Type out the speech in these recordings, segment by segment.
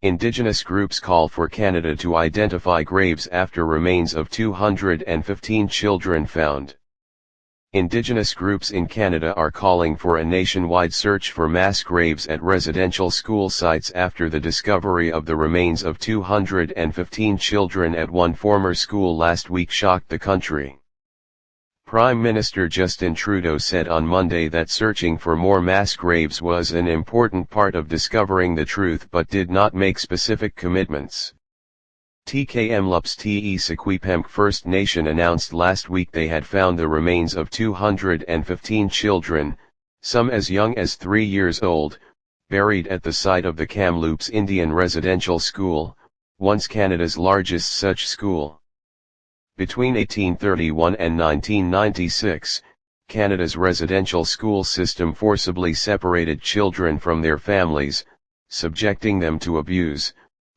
Indigenous groups call for Canada to identify graves after remains of 215 children found. Indigenous groups in Canada are calling for a nationwide search for mass graves at residential school sites after the discovery of the remains of 215 children at one former school last week shocked the country. Prime Minister Justin Trudeau said on Monday that searching for more mass graves was an important part of discovering the truth but did not make specific commitments. Tk'emlúps te Secwe pemc First Nation announced last week they had found the remains of 215 children, some as young as 3 years old, buried at the site of the Kamloops Indian Residential School, once Canada's largest such school. Between 1831 and 1996, Canada's residential school system forcibly separated children from their families, subjecting them to abuse,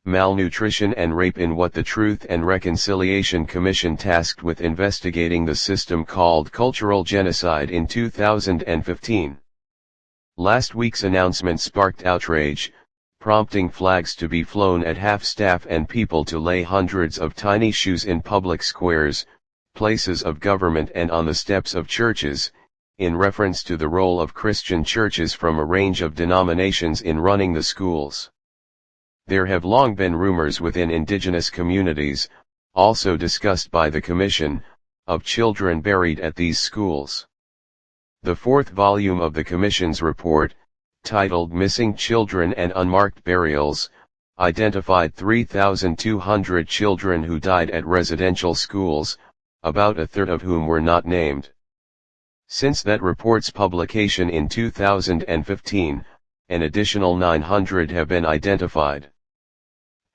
malnutrition and rape in what the Truth and Reconciliation Commission tasked with investigating the system called cultural genocide in 2015. Last week's announcement sparked outrage, prompting flags to be flown at half-staff and people to lay hundreds of tiny shoes in public squares, places of government and on the steps of churches, in reference to the role of Christian churches from a range of denominations in running the schools. There have long been rumors within Indigenous communities, also discussed by the Commission, of children buried at these schools. The fourth volume of the Commission's report, titled Missing Children and Unmarked Burials, identified 3,200 children who died at residential schools, about a third of whom were not named. Since that report's publication in 2015, an additional 900 have been identified.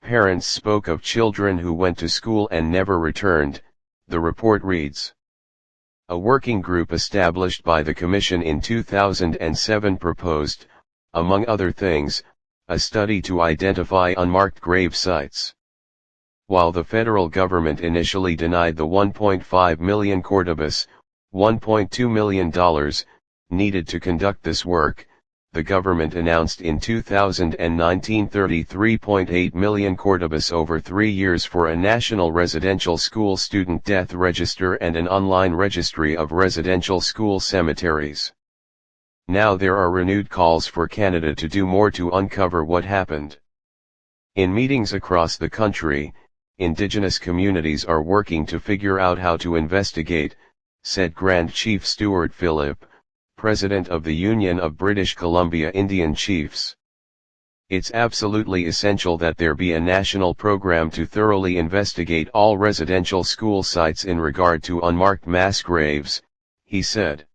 Parents spoke of children who went to school and never returned, the report reads. A working group established by the Commission in 2007 proposed, among other things, a study to identify unmarked grave sites. While the federal government initially denied the $1.5 million $1.2 million, needed to conduct this work, the government announced in 2019 $33.8 million over 3 years for a national residential school student death register and an online registry of residential school cemeteries. Now there are renewed calls for Canada to do more to uncover what happened. In meetings across the country, Indigenous communities are working to figure out how to investigate, said Grand Chief Stuart Phillip, President of the Union of British Columbia Indian Chiefs. It's absolutely essential that there be a national program to thoroughly investigate all residential school sites in regard to unmarked mass graves, he said.